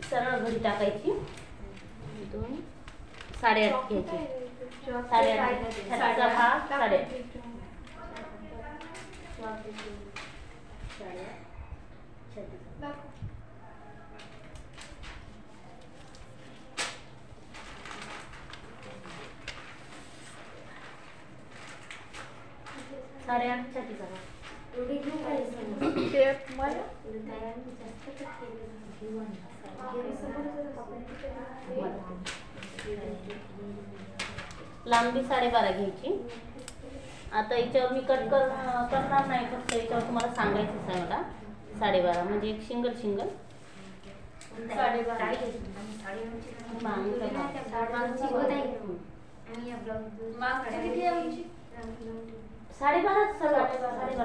सरळ घडी टाकायची, 2 8.5 घ्यायची, 8.5 भाग 8.5 8.5 छातीचा भाग लांबी 12.5 घ्यायची. आता याच्यावर मी कट करणार नाही, फक्त याच्यावर तुम्हाला सांगायचंच आहे मला. 12.5 म्हणजे एक सिंगल 12.5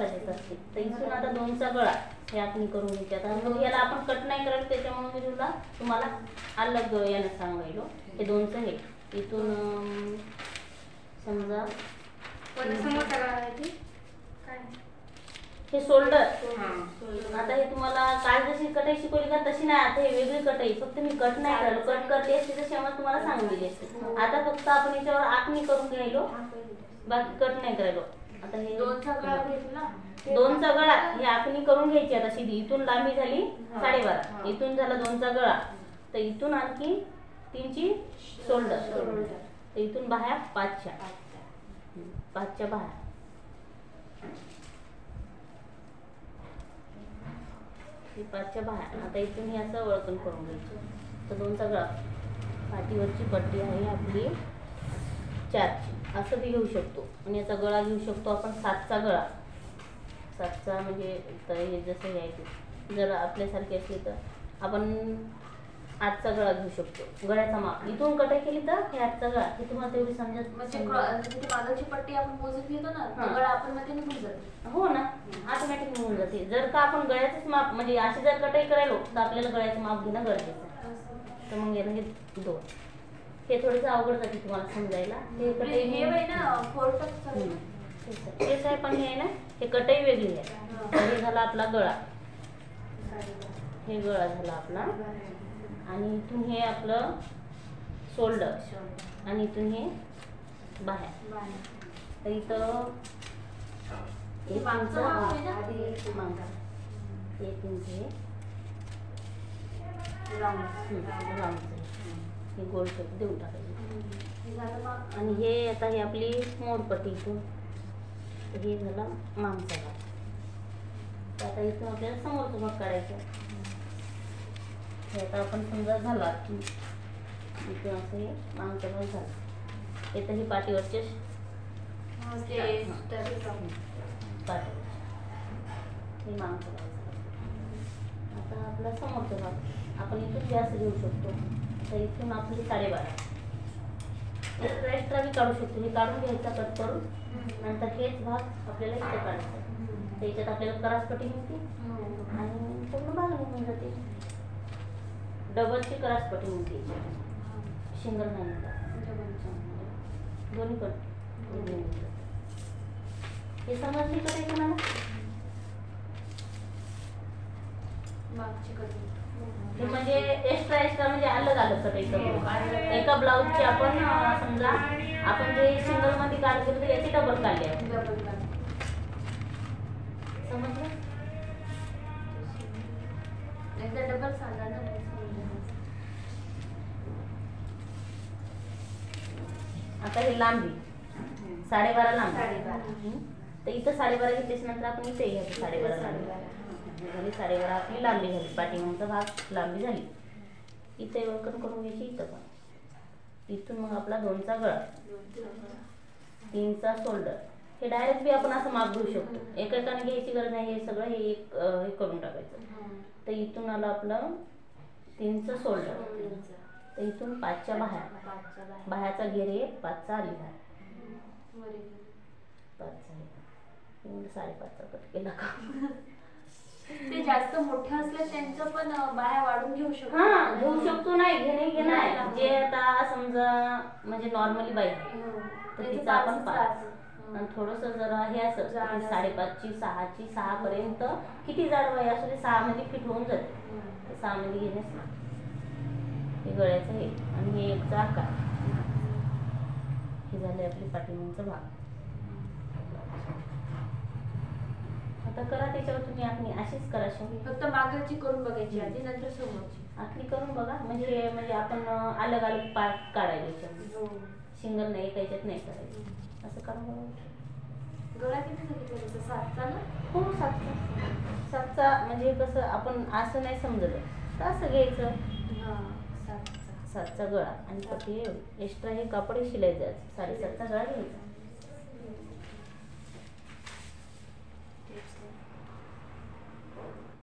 येत असते. तर इथून आता 2चा गळा हे आपण करून घ्यायचे. आता मग याला आपण कट नाही करत, त्याच्यामुळे मी तुम्हाला अलग यानं सांगायलो. हे 2चं हे इथून समजा हे शोल्डर. आता हे तुम्हाला काल जशी कटाई शिकवली का तशी नाही, आता हे वेगळी कटाई, फक्त मी कट नाही करलो. कट करते असते तशी आम्हाला तुम्हाला सांगून दिली असते. आता फक्त आपण याच्यावर आखणी करून घ्यायलो, बाकी कट नाही करायलो. आता हे 2चा गळा हे आखणी करून घ्यायची. आता सीधी इथून लांबी झाली 12.5, इथून झाला 2चा गळा, तर इथून आणखी 3ची शोल्डर, तर इथून बाह्या 5च्या बाह्या. ही 5च्या बाह्या. आता इथून हे असं वळकण करून घ्यायचं. तर 2चा गळा, पाठीवरची पट्टी आहे आपली 4ची, असं बी घेऊ शकतो. आणि याचा गळा घेऊ शकतो आपण 7चा गळा. 7चा म्हणजे हे जसं घ्यायचं, जर आपल्यासारखे असले तर आपण 8चा गळा घेऊ शकतो. गळ्याचा माप इथून कटाई केली तर हे 8चा गळा, हे तुम्हाला तेवढी समजत. म्हणजे मागची पट्टी आपण मोजून घेतो ना, गळा आपण मध्ये निघून जातो. हो ना, ऑटोमॅटिक निघून जाते. जर का आपण गळ्याचंच माप म्हणजे अशी जर कटाई करायलो तर आपल्याला गळ्याचं माप घेणं गरजेचं आहे. तर मग याला हे 2 हे थोडंसं अवघड जाते तुम्हाला समजायला. हे कटाई तेच आहे, पण हे आहे ना, हे कटाई वेगळी आहे. हे झाला आपला गळा, हे गळा झाला आपला. आणि इथून हे आपलं शोल्डर, आणि इथून हे बाह्या. तर इथं एक इंच हे गोल शेप देऊन टाकायचे. आणि हे आता ही आपली मोडपट्टी इथून, हे झाला मागचा भाग. तर आता इथून आपल्याला समोरचा भाग काढायचा. हे आता आपण समजा झाला इथून असं हे मागचा भाग झाला. इथं ही पाठीवरचे पाठी, हे मागचा भाग झाला. आता आपला समोरचा भाग आपण इथून जास्त घेऊ शकतो. तर इथून आपली 12.5 एक्स्ट्रा बी काढू शकतो. हे काढून घ्यायचा कट करून, नंतर हेच भाग आपल्याला इथं काढायचा. त्याच्यात आपल्याला करासपट्टी मिळते आणि पूर्ण भाग निघून जाते. डबलची करासपट्टी मिळते, सिंगल नाही दोन्ही पण. हे समजली का ते तुम्हाला? म्हणजे एक्स्ट्रा म्हणजे अलग कटाई करू. एका ब्लाऊजची आपण समजा आपण जे सिंगल मध्ये काढतो तर याची डबल काढली आहे. समजलं? डबल सांगा ना. आता हे लांबी 12.5 लांबी. तर इथं 12.5 घेतल्याच्या नंतर आपण इथे घ्यायचं 12.5 लांबी झाली. 12.5 आपली लांबी झाली, पाठीमागचा भाग लांबी झाली. इथे वळकण करून घ्यायची. इथं पण इथून मग आपला 2चा गळा, 3चा शोल्डर. हे डायरेक्ट बी आपण असं माप घेऊ शकतो. एकेकाने घ्यायची गरज नाही. हे सगळं हे हे करून टाकायचं. तर इथून आलं आपलं 3चं शोल्डर. तर इथून 5च्या बाह्या, बाह्याचा घेर आहे 5चा आली बाहेर, 5चा 5.5चा कट केला का. ते जास्त मोठे असले त्यांचं पण बाह्या वाढून घेऊ शकतो. हा घेऊ शकतो. नाही घेणे जे आता समजा म्हणजे नॉर्मली बाई तर तिचा आपण 5 आणि थोडंसं जरा हे असं जाड म्हणजे असं. 5.5ची 6ची 6 पर्यंत किती जाड बाई असू दे 6 मध्ये फिट होऊन जाते. 6 मध्ये घेण्यास ना हे गळ्याचं हे आणि हे एकचा आकार. हे झाले आपली पाठीमागचा भाग. आता करा त्याच्यावर तुम्ही आखणी अशीच करा शिवून. फक्त मागाची करून बघायची आधी, नंतर समोरची. आखणी करून बघा म्हणजे आपण अलग अलग पार्ट काढायचे याच्यामध्ये. सिंगल नाही एका याच्यात नाही करायचं. असं करा बघा. गळा किती सांगितलं तसं 7चा ना? हो 7चा म्हणजे कसं आपण असं नाही समजलं तर असं घ्यायचं. 7चा गळा आणि पट्टी एक्स्ट्रा हे कापड शिलाई द्यायचं. 7.5चा गळा घ्यायचा.